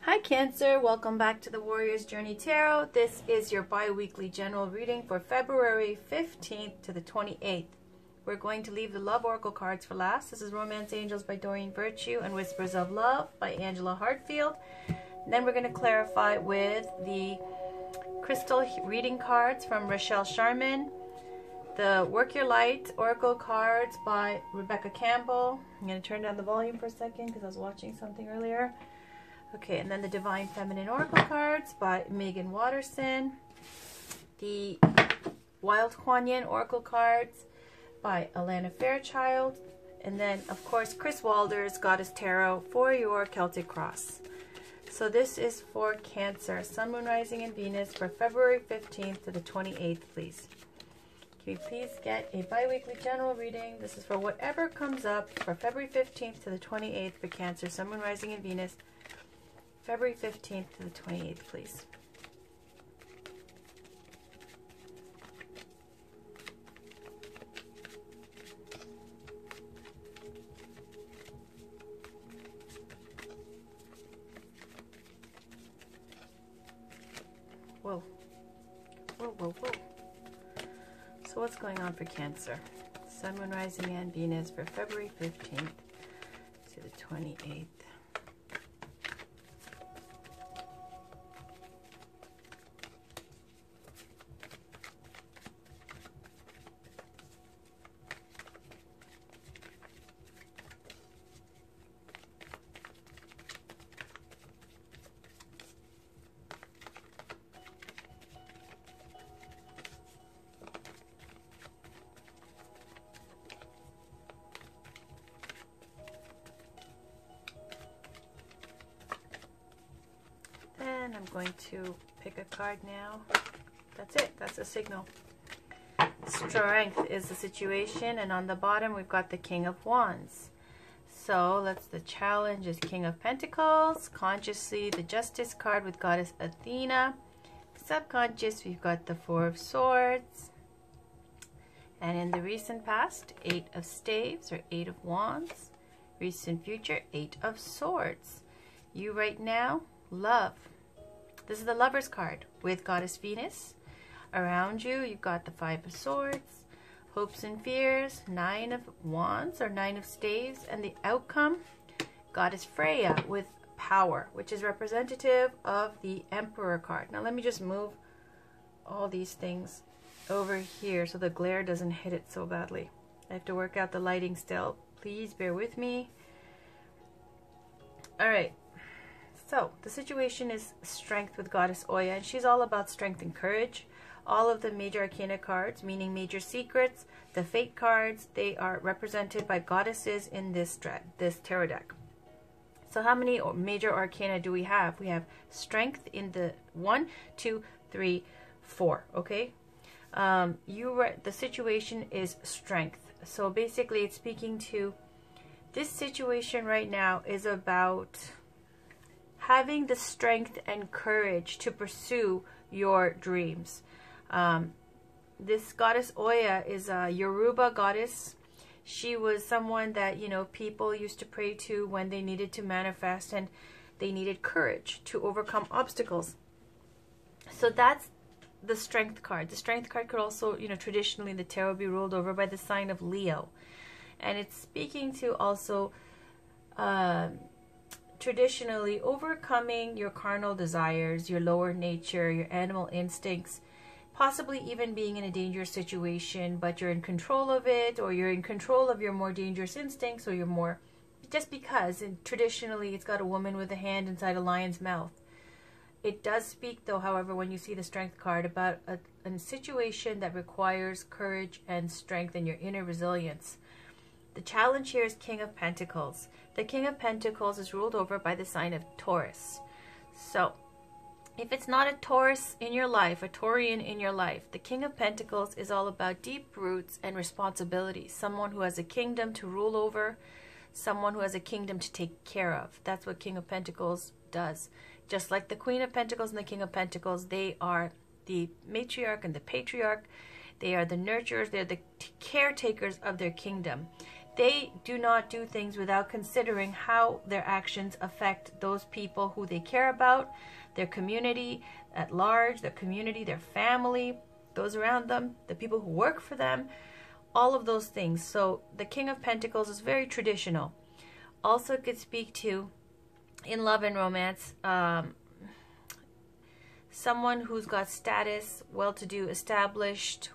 Hi Cancer, welcome back to the Warrior's Journey Tarot. This is your bi-weekly general reading for February 15th to the 28th. We're going to leave the Love Oracle cards for last. This is Romance Angels by Doreen Virtue and Whispers of Love by Angela Hartfield. And then we're going to clarify with the Crystal reading cards from Rochelle Sharman, the Work Your Light Oracle cards by Rebecca Campbell. I'm going to turn down the volume for a second because I was watching something earlier. Okay, and then the Divine Feminine Oracle cards by Megan Watterson. The Wild Kuan-Yin Oracle cards by Alana Fairchild. And then, of course, Chris Walder's Goddess Tarot for your Celtic Cross. So this is for Cancer, Sun, Moon, Rising, and Venus for February 15th to the 28th, please. Can we please get a bi-weekly general reading? This is for whatever comes up for February 15th to the 28th for Cancer, Sun, Moon, Rising, and Venus. February 15th to the 28th, please. Whoa. Whoa, whoa, whoa. So what's going on for Cancer? Sun, Moon, Rising, and Venus for February 15th to the 28th. I'm going to pick a card now. That's it. That's a signal. Strength is the situation, and on the bottom we've got the King of Wands. So the challenge is King of Pentacles. Consciously, the Justice card with Goddess Athena. Subconscious, we've got the Four of Swords. And in the recent past, Eight of Staves or Eight of Wands. Recent future, Eight of Swords. You right now, love. This is the Lover's card with Goddess Venus. Around you, you've got the Five of Swords, hopes and fears, Nine of Wands or Nine of Staves, and the outcome, Goddess Freya with power, which is representative of the Emperor card. Now let me just move all these things over here so the glare doesn't hit it so badly. I have to work out the lighting still. Please bear with me. All right. So, the situation is strength with Goddess Oya, and she's all about strength and courage. All of the major arcana cards, meaning major secrets, the fate cards, they are represented by goddesses in this tarot deck. So how many major arcana do we have? We have strength in the 1, 2, 3, 4, okay? The situation is strength. So basically it's speaking to this situation right now is about having the strength and courage to pursue your dreams. This Goddess Oya is a Yoruba goddess. She was someone that, people used to pray to when they needed to manifest and they needed courage to overcome obstacles. So that's the Strength card. The Strength card could also, traditionally the tarot be ruled over by the sign of Leo. And it's speaking to also traditionally overcoming your carnal desires, your lower nature, your animal instincts, possibly even being in a dangerous situation, but you're in control of it, or you're in control of your more dangerous instincts, or you're more, just because, and traditionally it's got a woman with a hand inside a lion's mouth. It does speak, though, however, when you see the Strength card, about a situation that requires courage and strength and your inner resilience. The challenge here is King of Pentacles. The King of Pentacles is ruled over by the sign of Taurus. So, if it's not a Taurus in your life, a Taurian in your life, the King of Pentacles is all about deep roots and responsibility. Someone who has a kingdom to rule over, someone who has a kingdom to take care of. That's what King of Pentacles does. Just like the Queen of Pentacles and the King of Pentacles, they are the matriarch and the patriarch. They are the nurturers. They're the caretakers of their kingdom. They do not do things without considering how their actions affect those people who they care about, their community at large, their community, their family, those around them, the people who work for them, all of those things. So the King of Pentacles is very traditional. Also could speak to, in love and romance, someone who's got status, well-to-do, established,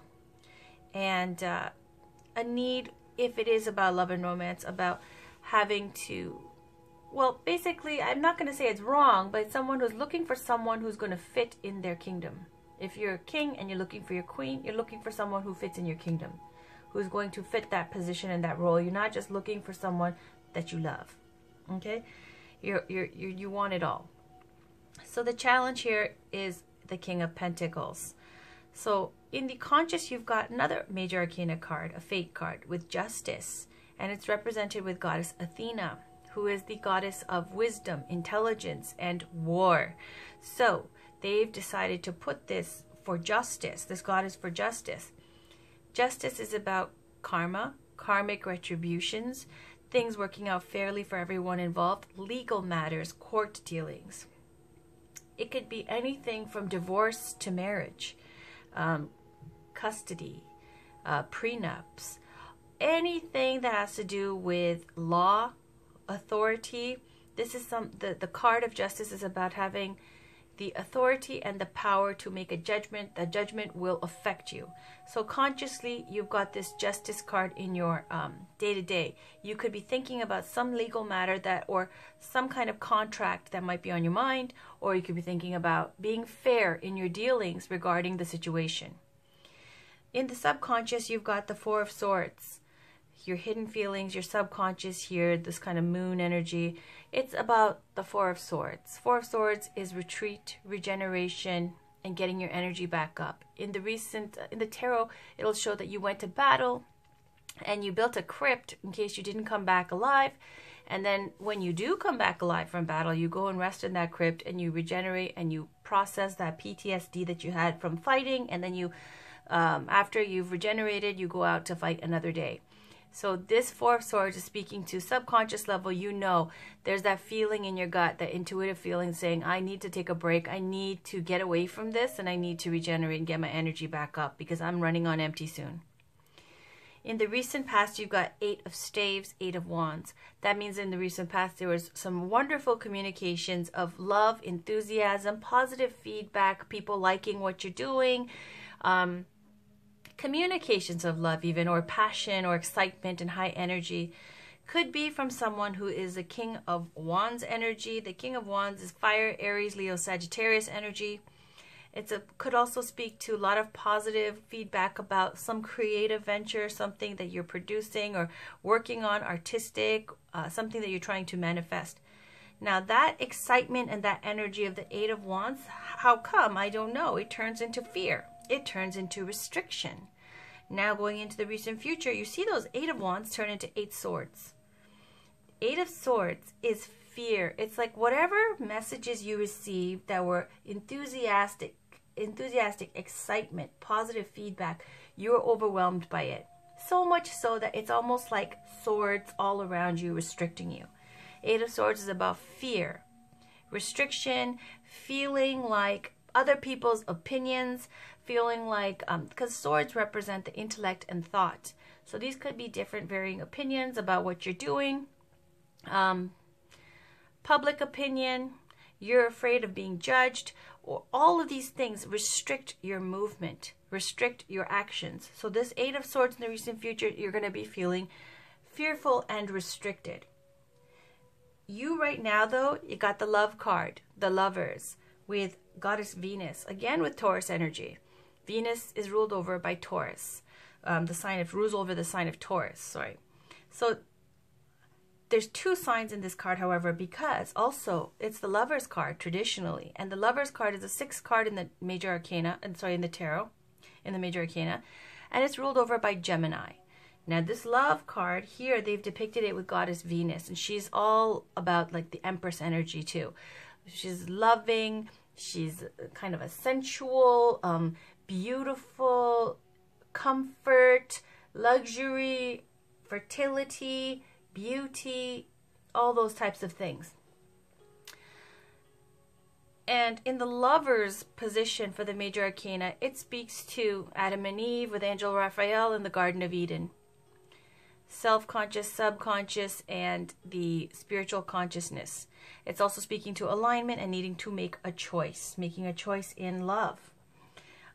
and a need, if it is about love and romance, about having to, well, basically, I'm not going to say it's wrong, but it's someone who's looking for someone who's going to fit in their kingdom. If you're a king and you're looking for your queen, you're looking for someone who fits in your kingdom, who's going to fit that position and that role. You're not just looking for someone that you love. Okay? You want it all. So the challenge here is the King of Pentacles. So in the conscious, you've got another major arcana card, a fate card with justice, and it's represented with goddess Athena, who is the goddess of wisdom, intelligence, and war. So they've decided to put this for justice, this goddess for justice. Justice is about karma, karmic retributions, things working out fairly for everyone involved, legal matters, court dealings. It could be anything from divorce to marriage, custody, prenups, anything that has to do with law, authority. This is the card of justice is about having the authority and the power to make a judgment. The judgment will affect you. So consciously, you've got this justice card in your day-to-day. You could be thinking about some legal matter that, or some kind of contract that might be on your mind, or you could be thinking about being fair in your dealings regarding the situation. In the subconscious, you've got the Four of Swords. Your hidden feelings, your subconscious here, this kind of moon energy. It's about the Four of Swords. Four of Swords is retreat, regeneration, and getting your energy back up. In the tarot, it'll show that you went to battle and you built a crypt in case you didn't come back alive. And then when you do come back alive from battle, you go and rest in that crypt and you regenerate and you process that PTSD that you had from fighting. And then you, after you've regenerated, you go out to fight another day. So this Four of Swords is speaking to subconscious level. You know, there's that feeling in your gut, that intuitive feeling saying, I need to take a break. I need to get away from this and I need to regenerate and get my energy back up because I'm running on empty soon. In the recent past, you've got Eight of Staves, Eight of Wands. That means in the recent past, there was some wonderful communications of love, enthusiasm, positive feedback, people liking what you're doing, communications of love even, or passion or excitement and high energy. Could be from someone who is a King of Wands energy. The King of Wands is fire, Aries, Leo, Sagittarius energy. Could also speak to a lot of positive feedback about some creative venture, something that you're producing or working on, artistic, something that you're trying to manifest. Now that excitement and that energy of the Eight of Wands, how come? I don't know. It turns into fear. It turns into restriction. Now going into the recent future, you see those Eight of Wands turn into Eight Swords. Eight of Swords is fear. It's like whatever messages you received that were enthusiastic excitement, positive feedback, you were overwhelmed by it. So much so that it's almost like swords all around you restricting you. Eight of Swords is about fear, restriction, feeling like other people's opinions, feeling like, because swords represent the intellect and thought. So these could be different varying opinions about what you're doing. Public opinion, you're afraid of being judged, or all of these things restrict your movement, restrict your actions. So this Eight of Swords in the recent future, you're going to be feeling fearful and restricted. You right now, though, you got the Love card, the Lovers, with Goddess Venus, again with Taurus energy. Venus is ruled over by Taurus. Rules over the sign of Taurus, sorry. So there's two signs in this card, however, because also it's the Lovers card traditionally, and the Lovers card is the sixth card in the major arcana, in the tarot, in the major arcana, and it's ruled over by Gemini. Now this Love card here, they've depicted it with Goddess Venus, and she's all about like the Empress energy too. She's loving, she's kind of a sensual, beautiful, comfort, luxury, fertility, beauty, all those types of things. And in the Lover's position for the major arcana, it speaks to Adam and Eve with Angel Raphael in the Garden of Eden. Self-conscious, subconscious, and the spiritual consciousness. It's also speaking to alignment and needing to make a choice, making a choice in love.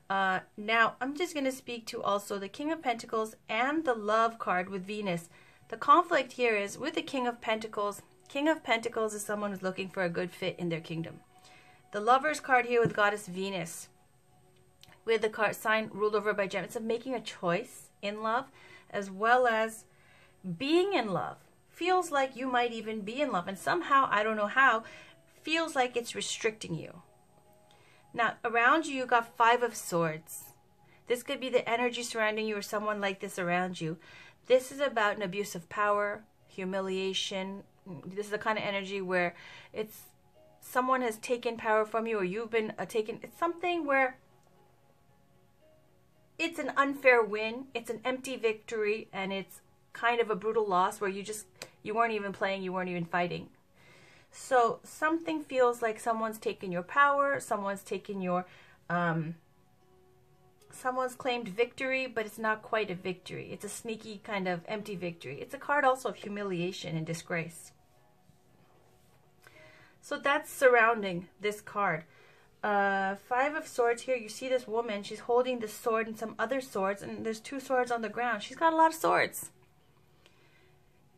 Now, I'm just going to speak to also the King of Pentacles and the Love card with Venus. The conflict here is with the King of Pentacles. King of Pentacles is someone who's looking for a good fit in their kingdom. The Lover's card here with Goddess Venus, with the card sign ruled over by Gemini. It's of making a choice in love, as well as being in love. Feels like you might even be in love, and somehow, I don't know how, feels like it's restricting you. Now, around you, you got Five of Swords. This could be the energy surrounding you or someone like this around you. This is about an abuse of power, humiliation. This is the kind of energy where it's someone has taken power from you, or you've been taken. It's something where it's an unfair win, it's an empty victory, and it's kind of a brutal loss where you weren't even playing, you weren't even fighting. So something feels like someone's taken your power, someone's taken your, someone's claimed victory, but it's not quite a victory. It's a sneaky kind of empty victory. It's a card also of humiliation and disgrace. So that's surrounding this card. Five of Swords here. You see this woman. She's holding the sword and some other swords. And there's two swords on the ground. She's got a lot of swords.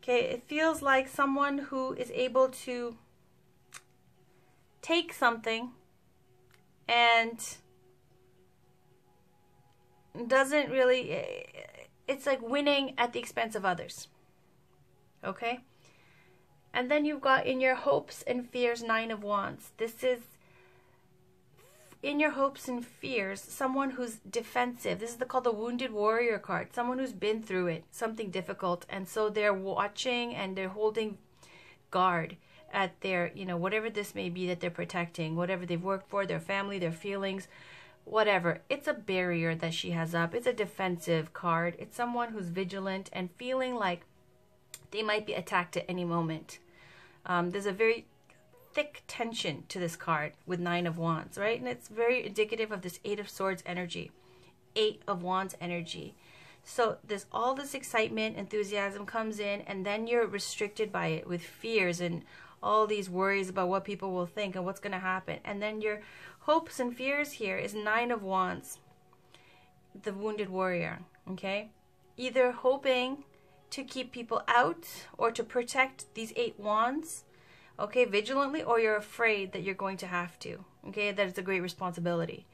Okay, it feels like someone who is able to take something and doesn't really... It's like winning at the expense of others. Okay? And then you've got in your hopes and fears, Nine of Wands. This is in your hopes and fears, someone who's defensive. This is called the Wounded Warrior card. Someone who's been through it, something difficult. And so they're watching and they're holding guard at their, whatever this may be that they're protecting, whatever they've worked for, their family, their feelings, whatever. It's a barrier that she has up. It's a defensive card. It's someone who's vigilant and feeling like they might be attacked at any moment. There's a very thick tension to this card with Nine of Wands, right? And it's very indicative of this Eight of Swords energy, Eight of Wands energy. So there's all this excitement, enthusiasm comes in, and then you're restricted by it with fears and all these worries about what people will think and what's going to happen. And then your hopes and fears here is Nine of Wands, the Wounded Warrior, okay? Either hoping to keep people out or to protect these Eight Wands, okay, vigilantly, or you're afraid that you're going to have to, okay, that it's a great responsibility.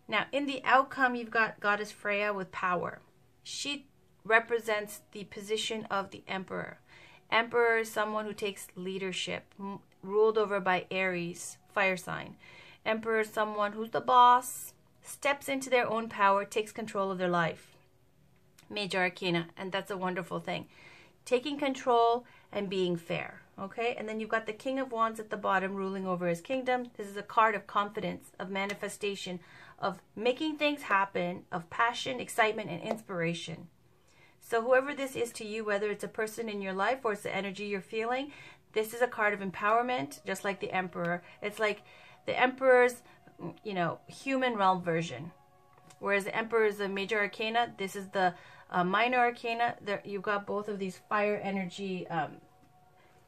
Now, in the outcome, you've got Goddess Freya with power. She represents the position of the Emperor. Emperor is someone who takes leadership, ruled over by Aries, fire sign. Emperor is someone who's the boss, steps into their own power, takes control of their life. Major Arcana, and that's a wonderful thing. Taking control and being fair, okay? And then you've got the King of Wands at the bottom ruling over his kingdom. This is a card of confidence, of manifestation, of making things happen, of passion, excitement, and inspiration. So whoever this is to you, whether it's a person in your life or it's the energy you're feeling, this is a card of empowerment, just like the Emperor. It's like the Emperor's, human realm version. Whereas the Emperor is the major arcana, this is the minor arcana. There, you've got both of these fire energy,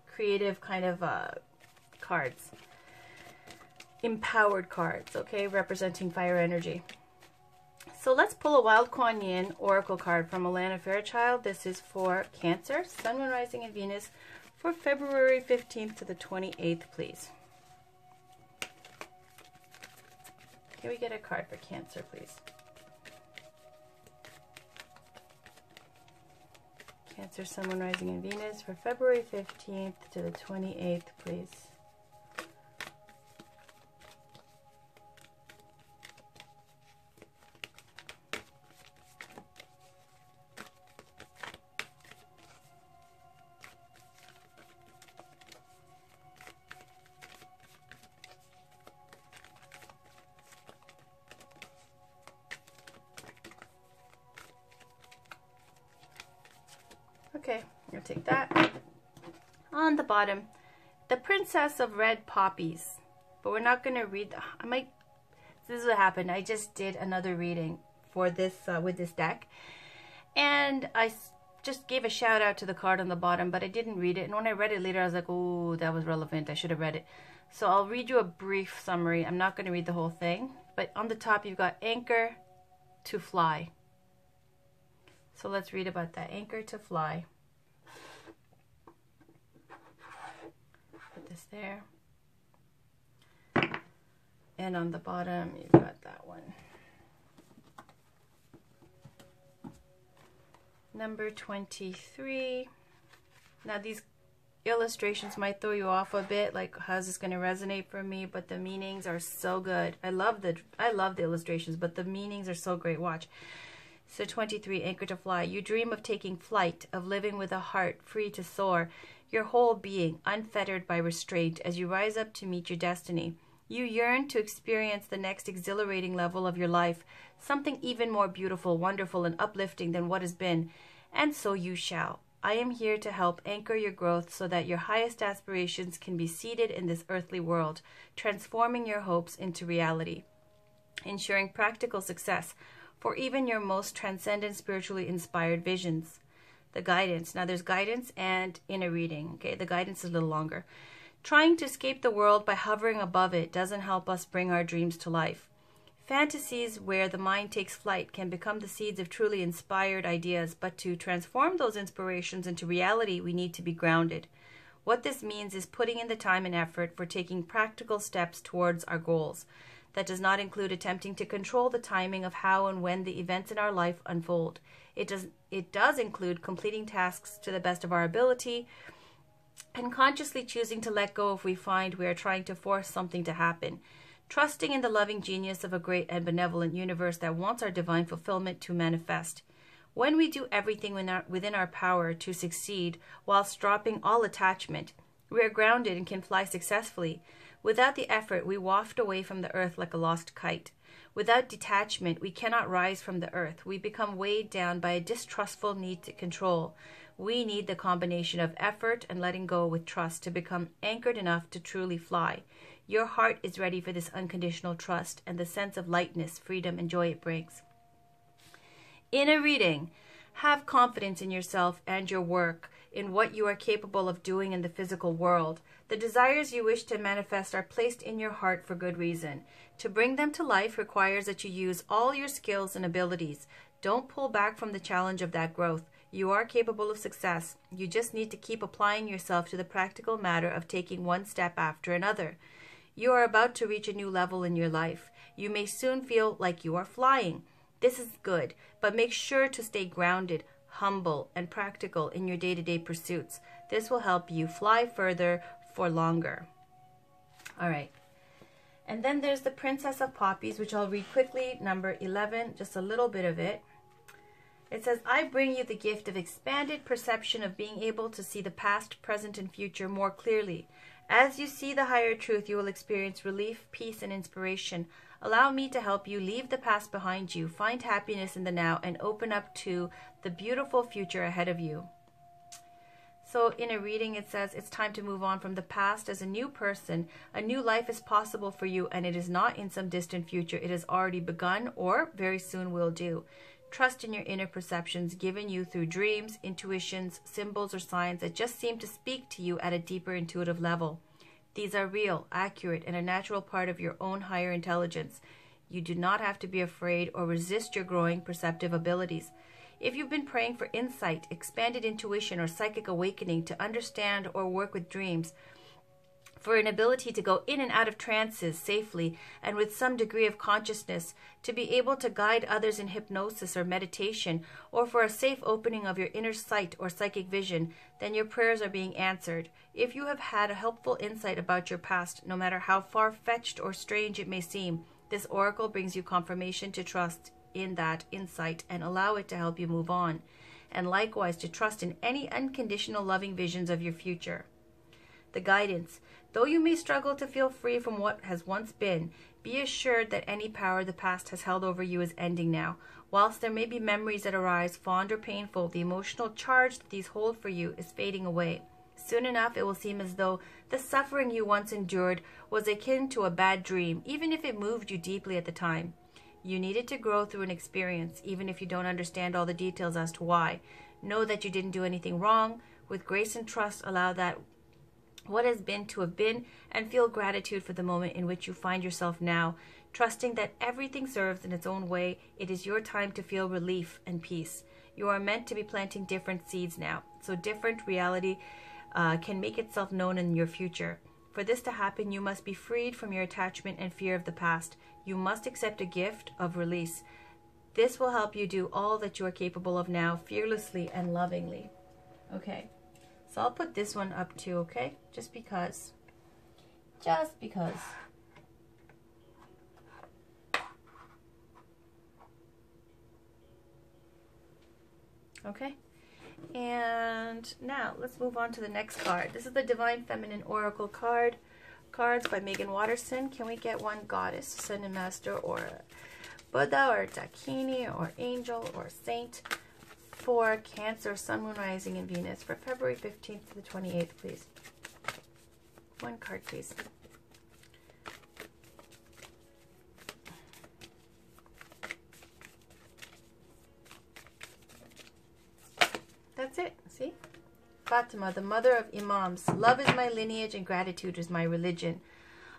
creative kind of cards. Empowered cards, okay, representing fire energy. So let's pull a Wild Kuan-Yin Oracle card from Alana Fairchild. This is for Cancer, Sun, Moon, Rising, and Venus for February 15th to the 28th, please. Can we get a card for Cancer, please? Cancer, Sun, Moon, Rising, and Venus for February 15th to the 28th, please. Okay, I'm going to take that. On the bottom, the Princess of Red Poppies. But we're not going to read, this is what happened. I just did another reading for this, with this deck. And I just gave a shout out to the card on the bottom, but I didn't read it. And when I read it later, I was like, oh, that was relevant. I should have read it. So I'll read you a brief summary. I'm not going to read the whole thing. But on the top, you've got anchor to fly. So let's read about that. Anchor to fly. Put this there. And on the bottom, you've got that one. Number 23. Now these illustrations might throw you off a bit, like how's this going to resonate for me, but the meanings are so good. I love the illustrations, but the meanings are so great. Watch. So 23, anchor to fly. You dream of taking flight, of living with a heart free to soar, your whole being unfettered by restraint as you rise up to meet your destiny. You yearn to experience the next exhilarating level of your life, something even more beautiful, wonderful, and uplifting than what has been, and so you shall. I am here to help anchor your growth so that your highest aspirations can be seated in this earthly world, transforming your hopes into reality, ensuring practical success for even your most transcendent, spiritually inspired visions. The guidance. Now there's guidance and inner reading. Okay, the guidance is a little longer. Trying to escape the world by hovering above it doesn't help us bring our dreams to life. Fantasies where the mind takes flight can become the seeds of truly inspired ideas, but to transform those inspirations into reality, we need to be grounded. What this means is putting in the time and effort for taking practical steps towards our goals. That does not include attempting to control the timing of how and when the events in our life unfold. It does include completing tasks to the best of our ability, and consciously choosing to let go if we find we are trying to force something to happen. Trusting in the loving genius of a great and benevolent universe that wants our divine fulfillment to manifest. When we do everything within our power to succeed whilst dropping all attachment, we are grounded and can fly successfully. Without the effort, we waft away from the earth like a lost kite. Without detachment, we cannot rise from the earth. We become weighed down by a distrustful need to control. We need the combination of effort and letting go with trust to become anchored enough to truly fly. Your heart is ready for this unconditional trust and the sense of lightness, freedom, and joy it brings. In a reading, have confidence in yourself and your work, in what you are capable of doing in the physical world. The desires you wish to manifest are placed in your heart for good reason. To bring them to life requires that you use all your skills and abilities. Don't pull back from the challenge of that growth. You are capable of success. You just need to keep applying yourself to the practical matter of taking one step after another. You are about to reach a new level in your life. You may soon feel like you are flying. This is good, but make sure to stay grounded, humble, and practical in your day-to-day pursuits. This will help you fly further for longer. All right. And then there's the Princess of Poppies, which I'll read quickly. Number 11, just a little bit of it. It says, I bring you the gift of expanded perception of being able to see the past, present, and future more clearly. As you see the higher truth, you will experience relief, peace, and inspiration. Allow me to help you leave the past behind you, find happiness in the now, and open up to the beautiful future ahead of you. So in a reading, it says, it's time to move on from the past as a new person. A new life is possible for you, and it is not in some distant future. It has already begun or very soon will do. Trust in your inner perceptions given you through dreams, intuitions, symbols, or signs that just seem to speak to you at a deeper intuitive level. These are real, accurate, and a natural part of your own higher intelligence. You do not have to be afraid or resist your growing perceptive abilities. If you've been praying for insight, expanded intuition, or psychic awakening to understand or work with dreams, for an ability to go in and out of trances safely and with some degree of consciousness, to be able to guide others in hypnosis or meditation, or for a safe opening of your inner sight or psychic vision, then your prayers are being answered. If you have had a helpful insight about your past, no matter how far-fetched or strange it may seem, this oracle brings you confirmation to trust in that insight and allow it to help you move on, and likewise to trust in any unconditional loving visions of your future. the guidance. Though you may struggle to feel free from what has once been, be assured that any power the past has held over you is ending now. Whilst there may be memories that arise, fond or painful, the emotional charge that these hold for you is fading away. Soon enough, it will seem as though the suffering you once endured was akin to a bad dream, even if it moved you deeply at the time. You needed to grow through an experience, even if you don't understand all the details as to why. Know that you didn't do anything wrong. With grace and trust, allow that what has been to have been, and feel gratitude for the moment in which you find yourself now. Trusting that everything serves in its own way, it is your time to feel relief and peace. You are meant to be planting different seeds now, so different reality can make itself known in your future. For this to happen, you must be freed from your attachment and fear of the past. You must accept a gift of release. This will help you do all that you are capable of now, fearlessly and lovingly. Okay, so I'll put this one up too, okay? Just because. Just because. Okay, and now let's move on to the next card. This is the Divine Feminine Oracle cards by Megan Watterson. Can we get one goddess, Sun and Master, or Buddha, or Dakini, or Angel, or Saint for Cancer, Sun, Moon, Rising, and Venus for February 15th to the 28th, please? One card, please. That's it. See? Fatima, the mother of Imams. Love is my lineage and gratitude is my religion.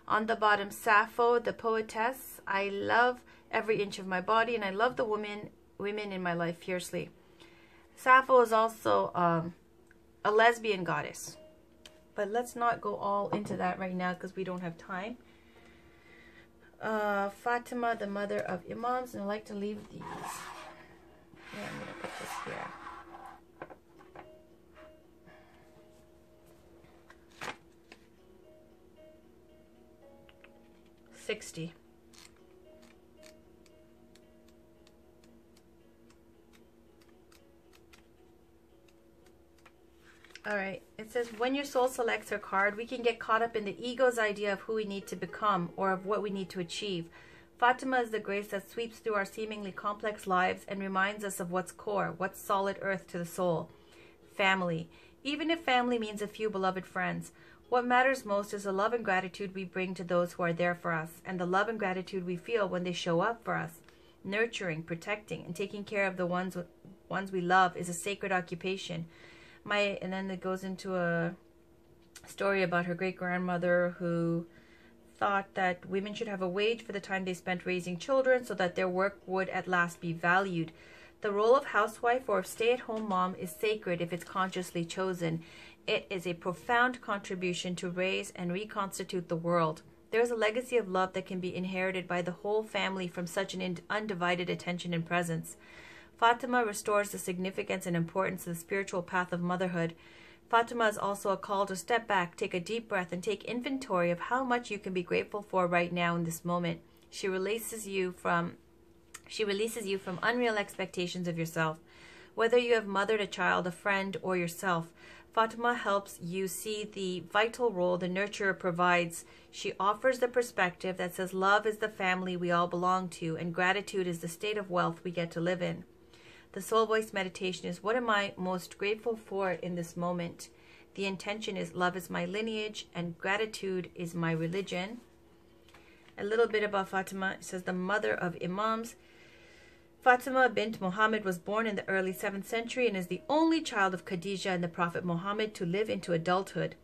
On the bottom, Sappho, the poetess. I love every inch of my body and I love the women in my life fiercely. Sappho is also a lesbian goddess. But let's not go all into that right now because we don't have time. Fatima, the mother of Imams. And I like to leave these. Yeah, I'm going to put this here. $60. All right, it says when your soul selects her card, we can get caught up in the ego's idea of who we need to become or of what we need to achieve. Fatima is the grace that sweeps through our seemingly complex lives and reminds us of what's core, what's solid earth to the soul. Family. Even if family means a few beloved friends, what matters most is the love and gratitude we bring to those who are there for us, and the love and gratitude we feel when they show up for us. Nurturing, protecting, and taking care of the ones we love is a sacred occupation. And then it goes into a story about her great-grandmother who thought that women should have a wage for the time they spent raising children so that their work would at last be valued. The role of housewife or stay-at-home mom is sacred if it's consciously chosen. It is a profound contribution to raise and reconstitute the world. There is a legacy of love that can be inherited by the whole family from such an undivided attention and presence. Fatima restores the significance and importance of the spiritual path of motherhood. Fatima is also a call to step back, take a deep breath, and take inventory of how much you can be grateful for right now in this moment. She releases you from unreal expectations of yourself. Whether you have mothered a child, a friend, or yourself, Fatima helps you see the vital role the nurturer provides. She offers the perspective that says love is the family we all belong to, and gratitude is the state of wealth we get to live in. The Soul Voice meditation is, what am I most grateful for in this moment? The intention is, love is my lineage, and gratitude is my religion. A little bit about Fatima. It says, the mother of Imams. Fatima bint Muhammad was born in the early 7th century and is the only child of Khadijah and the Prophet Muhammad to live into adulthood.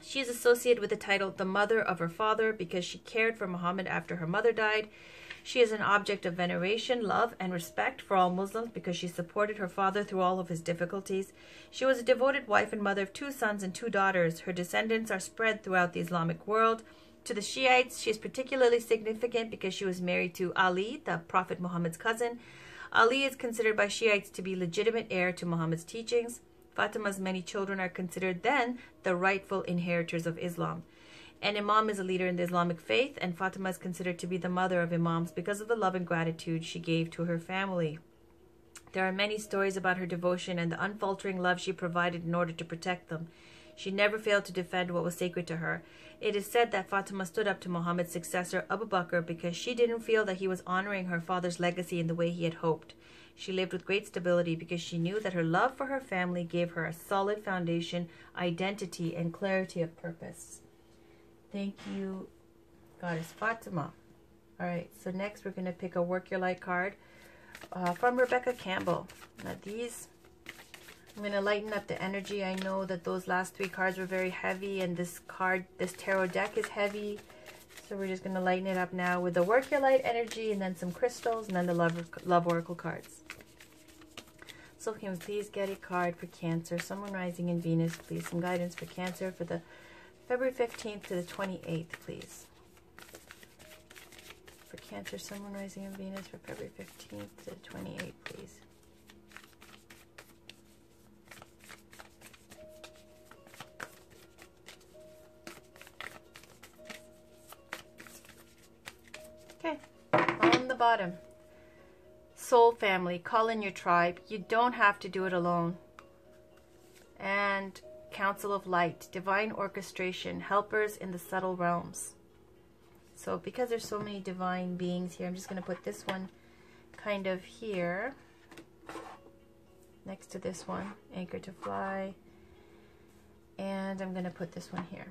She is associated with the title the mother of her father because she cared for Muhammad after her mother died. She is an object of veneration, love, and respect for all Muslims because she supported her father through all of his difficulties. She was a devoted wife and mother of 2 sons and 2 daughters. Her descendants are spread throughout the Islamic world. To the Shiites, she is particularly significant because she was married to Ali, the Prophet Muhammad's cousin. Ali is considered by Shiites to be legitimate heir to Muhammad's teachings. Fatima's many children are considered then the rightful inheritors of Islam. An Imam is a leader in the Islamic faith, and Fatima is considered to be the mother of Imams because of the love and gratitude she gave to her family. There are many stories about her devotion and the unfaltering love she provided in order to protect them. She never failed to defend what was sacred to her. It is said that Fatima stood up to Muhammad's successor, Abu Bakr, because she didn't feel that he was honoring her father's legacy in the way he had hoped. She lived with great stability because she knew that her love for her family gave her a solid foundation, identity, and clarity of purpose. Thank you, Goddess Fatima. All right, so next we're going to pick a Work Your Light card from Rebecca Campbell. Now these, I'm going to lighten up the energy. I know that those last 3 cards were very heavy, and this tarot deck is heavy. So we're just going to lighten it up now with the Work Your Light energy, and then some crystals, and then the Love Oracle cards. So can we please get a card for Cancer, Sun, Moon, Rising, and Venus, please. Some guidance for Cancer for the February 15th to the 28th, please. For Cancer, Sun, Moon, Rising, and Venus for February 15th to the 28th, please. Okay, on the bottom. Soul family, call in your tribe. You don't have to do it alone. And Council of Light, divine orchestration, helpers in the subtle realms. So because there's so many divine beings here, I'm just going to put this one kind of here next to this one, Anchor to Fly. And I'm going to put this one here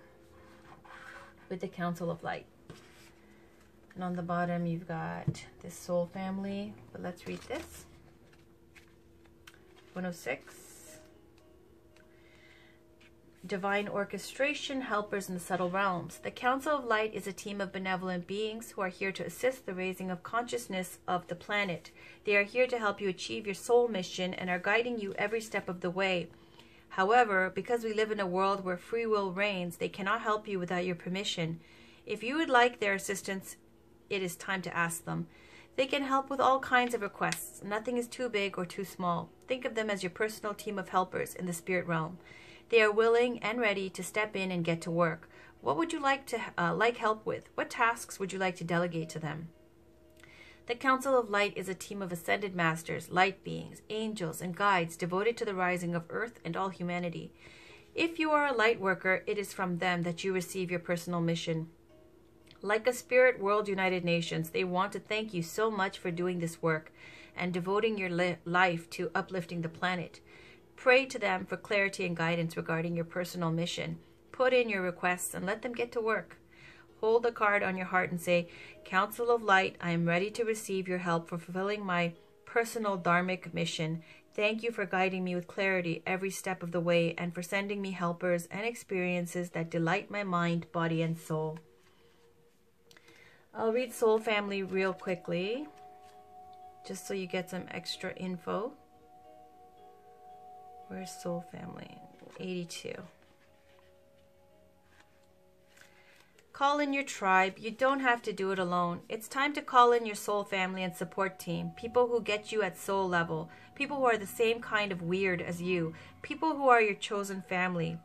with the Council of Light. And on the bottom you've got this soul family, but let's read this. 106. Divine orchestration, helpers in the subtle realms. The Council of Light is a team of benevolent beings who are here to assist the raising of consciousness of the planet. They are here to help you achieve your soul mission and are guiding you every step of the way. However, because we live in a world where free will reigns, they cannot help you without your permission. If you would like their assistance, it is time to ask them. They can help with all kinds of requests. Nothing is too big or too small. Think of them as your personal team of helpers in the spirit realm. They are willing and ready to step in and get to work. What would you like to help with? What tasks would you like to delegate to them? The Council of Light is a team of ascended masters, light beings, angels, and guides devoted to the rising of Earth and all humanity. If you are a light worker, it is from them that you receive your personal mission. Like a spirit world United Nations, they want to thank you so much for doing this work and devoting your life to uplifting the planet. Pray to them for clarity and guidance regarding your personal mission. Put in your requests and let them get to work. Hold the card on your heart and say, Council of Light, I am ready to receive your help for fulfilling my personal dharmic mission. Thank you for guiding me with clarity every step of the way and for sending me helpers and experiences that delight my mind, body, and soul. I'll read Soul Family real quickly, just so you get some extra info. Where's Soul Family? 82. Call in your tribe. You don't have to do it alone. It's time to call in your soul family and support team. People who get you at soul level. People who are the same kind of weird as you. People who are your chosen family.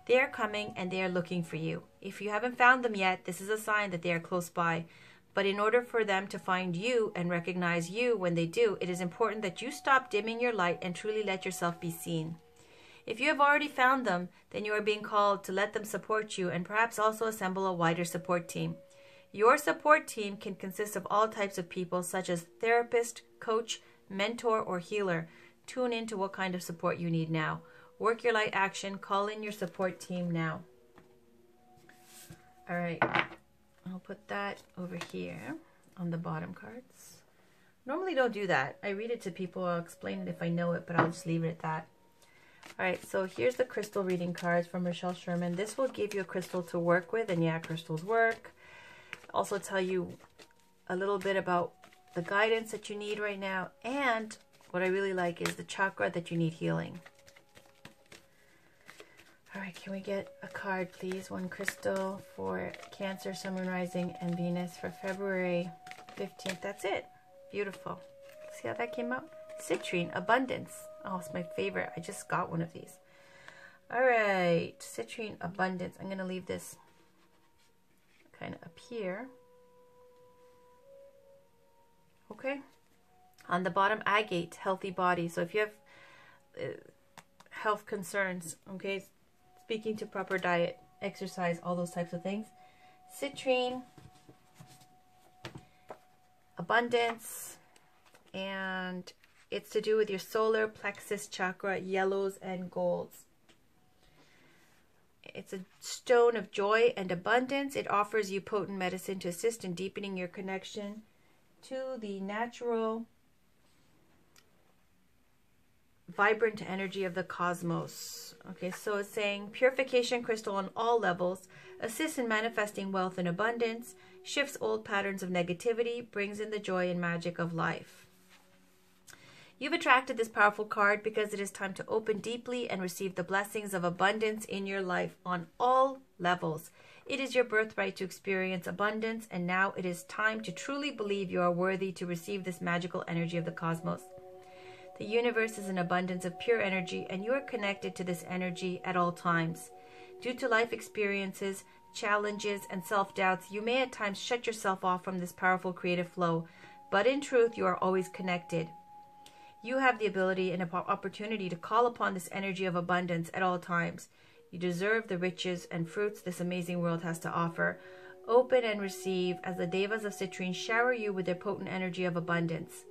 They are coming and they are looking for you. If you haven't found them yet, this is a sign that they are close by. But in order for them to find you and recognize you when they do, it is important that you stop dimming your light and truly let yourself be seen. If you have already found them, then you are being called to let them support you and perhaps also assemble a wider support team. Your support team can consist of all types of people such as therapist, coach, mentor, or healer. Tune into what kind of support you need now. Work your light action. Call in your support team now. All right. I'll put that over here on the bottom cards. Normally don't do that. I read it to people. I'll explain it if I know it, but I'll just leave it at that. All right, so here's the crystal reading cards from Rochelle Sherman. This will give you a crystal to work with, and yeah, crystals work. Also tell you a little bit about the guidance that you need right now, and what I really like is the chakra that you need healing. All right, can we get a card, please? One crystal for Cancer, Sun, Moon, Rising, and Venus for February 15th. That's it. Beautiful. See how that came out? Citrine, Abundance. Oh, it's my favorite. I just got one of these. All right, Citrine, Abundance. I'm going to leave this kind of up here. Okay. On the bottom, Agate, Healthy Body. So if you have health concerns, okay, speaking to proper diet, exercise, all those types of things. Citrine, abundance, and it's to do with your solar plexus chakra, yellows and golds. It's a stone of joy and abundance. It offers you potent medicine to assist in deepening your connection to the natural, vibrant energy of the cosmos. Okay, so it's saying purification crystal on all levels, assists in manifesting wealth and abundance, shifts old patterns of negativity, brings in the joy and magic of life. You've attracted this powerful card because it is time to open deeply and receive the blessings of abundance in your life on all levels. It is your birthright to experience abundance, and now it is time to truly believe you are worthy to receive this magical energy of the cosmos. The universe is an abundance of pure energy, and you are connected to this energy at all times. Due to life experiences, challenges, and self-doubts, you may at times shut yourself off from this powerful creative flow, but in truth, you are always connected. You have the ability and opportunity to call upon this energy of abundance at all times. You deserve the riches and fruits this amazing world has to offer. Open and receive as the Devas of Citrine shower you with their potent energy of abundance.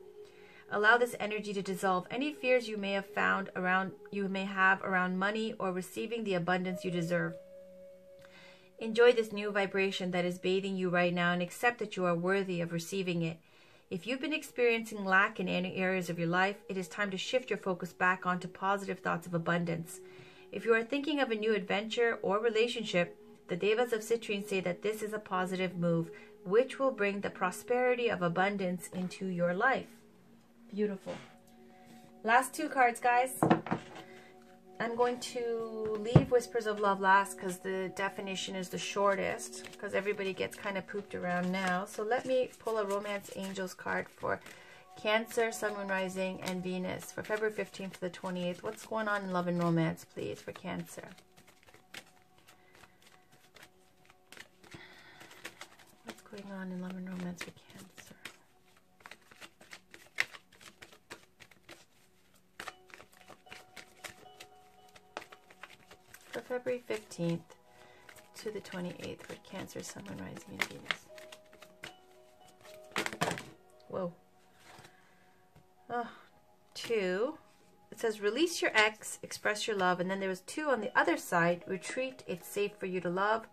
Allow this energy to dissolve any fears you may have around money or receiving the abundance you deserve. Enjoy this new vibration that is bathing you right now and accept that you are worthy of receiving it. If you've been experiencing lack in any areas of your life, it is time to shift your focus back onto positive thoughts of abundance. If you are thinking of a new adventure or relationship, the Devas of Citrine say that this is a positive move, which will bring the prosperity of abundance into your life. Beautiful. Last two cards, guys. I'm going to leave Whispers of Love last because the definition is the shortest, because everybody gets kind of pooped around now. So let me pull a Romance Angels card for Cancer, Sun, Moon, Rising, and Venus for February 15th to the 28th. What's going on in love and romance, please, for Cancer? What's going on in love and romance for Cancer? For February 15th to the 28th for Cancer, Sun, Moon, Rising, and Venus. Whoa. Oh, 2. It says release your ex, express your love. And then there was 2 on the other side. Retreat, it's safe for you to love.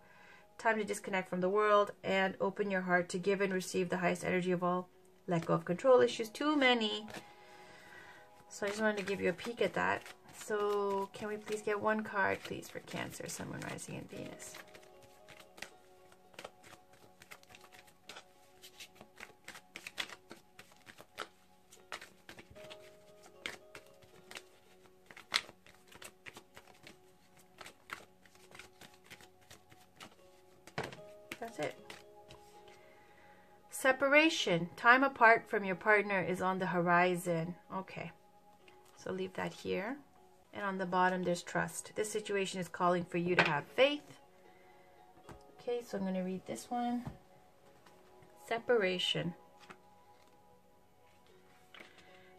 Time to disconnect from the world and open your heart to give and receive the highest energy of all. Let go of control issues. Too many. So I just wanted to give you a peek at that. So can we please get one card, please, for Cancer, Sun, Moon, Rising, and Venus? That's it. Separation. Time apart from your partner is on the horizon. Okay. So leave that here. And on the bottom, there's trust. This situation is calling for you to have faith. Okay, so I'm going to read this one. Separation.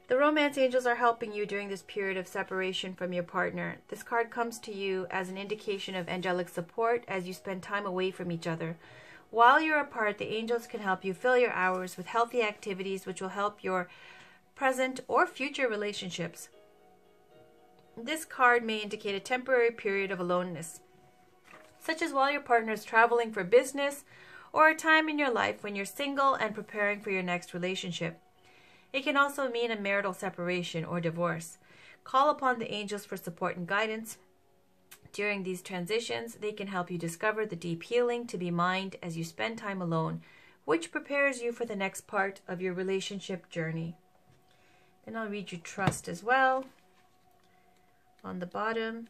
The romance angels are helping you during this period of separation from your partner. This card comes to you as an indication of angelic support as you spend time away from each other. While you're apart, the angels can help you fill your hours with healthy activities which will help your present or future relationships. This card may indicate a temporary period of aloneness, such as while your partner is traveling for business or a time in your life when you're single and preparing for your next relationship. It can also mean a marital separation or divorce. Call upon the angels for support and guidance. During these transitions, they can help you discover the deep healing to be mined as you spend time alone, which prepares you for the next part of your relationship journey. Then I'll read you trust as well. On the bottom,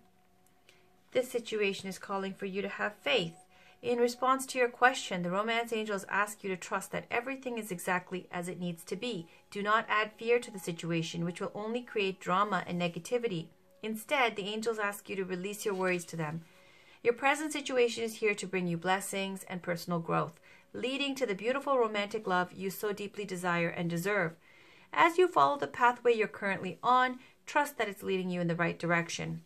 this situation is calling for you to have faith. In response to your question, the romance angels ask you to trust that everything is exactly as it needs to be. Do not add fear to the situation, which will only create drama and negativity. Instead, the angels ask you to release your worries to them. Your present situation is here to bring you blessings and personal growth, leading to the beautiful romantic love you so deeply desire and deserve. As you follow the pathway you're currently on, trust that it's leading you in the right direction.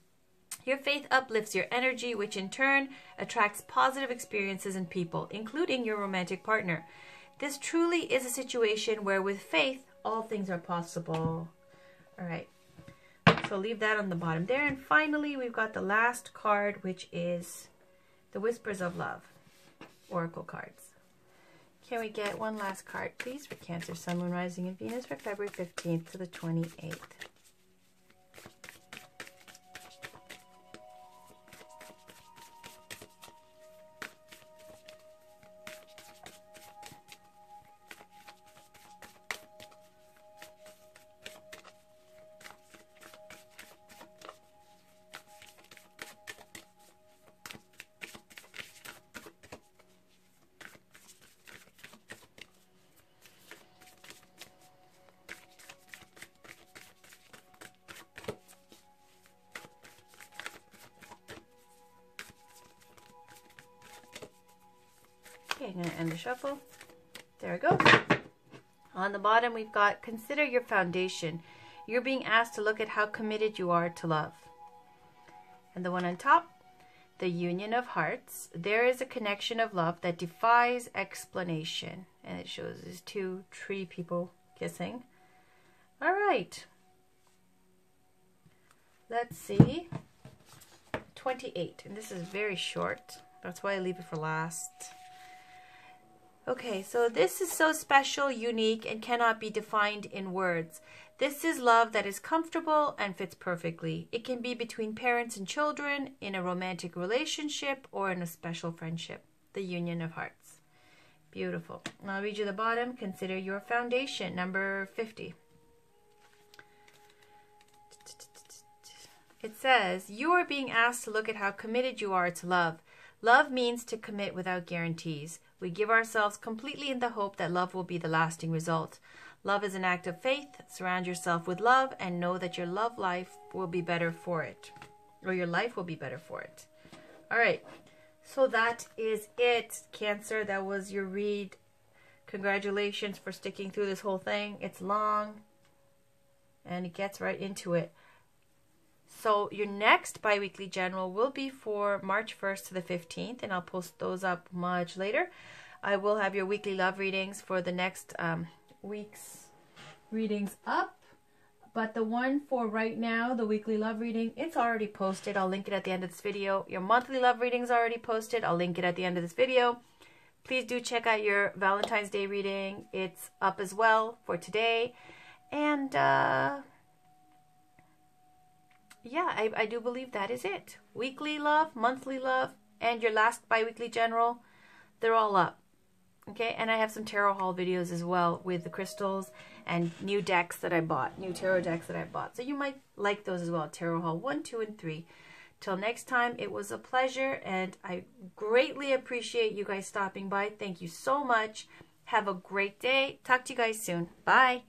Your faith uplifts your energy, which in turn attracts positive experiences in people, including your romantic partner. This truly is a situation where with faith, all things are possible. All right. So leave that on the bottom there. And finally, we've got the last card, which is the Whispers of Love Oracle cards. Can we get one last card, please, for Cancer, Sun, Moon, Rising, and Venus for February 15th to the 28th? Okay, I'm going to end the shuffle. There we go. On the bottom, we've got consider your foundation. You're being asked to look at how committed you are to love. And the one on top, the union of hearts. There is a connection of love that defies explanation. And it shows these two tree people kissing. All right. Let's see. 28. And this is very short. That's why I leave it for last. Okay, so this is so special, unique, and cannot be defined in words. This is love that is comfortable and fits perfectly. It can be between parents and children, in a romantic relationship, or in a special friendship. The union of hearts. Beautiful. Now I'll read you the bottom. Consider your foundation, number 50. It says, you are being asked to look at how committed you are to love. Love means to commit without guarantees. We give ourselves completely in the hope that love will be the lasting result. Love is an act of faith. Surround yourself with love and know that your love life will be better for it. Or your life will be better for it. All right. So that is it, Cancer. That was your read. Congratulations for sticking through this whole thing. It's long. And it gets right into it. So your next bi-weekly general will be for March 1st to the 15th, and I'll post those up much later. I will have your weekly love readings for the next week's readings up. But the one for right now, the weekly love reading, it's already posted. I'll link it at the end of this video. Your monthly love reading is already posted. I'll link it at the end of this video. Please do check out your Valentine's Day reading. It's up as well for today. And yeah, I do believe that is it. Weekly love, monthly love, and your last bi-weekly general, they're all up. Okay, and I have some tarot haul videos as well with the crystals and new decks that I bought, new tarot decks that I bought. So you might like those as well, tarot haul 1, 2, and 3. Till next time, it was a pleasure, and I greatly appreciate you guys stopping by. Thank you so much. Have a great day. Talk to you guys soon. Bye.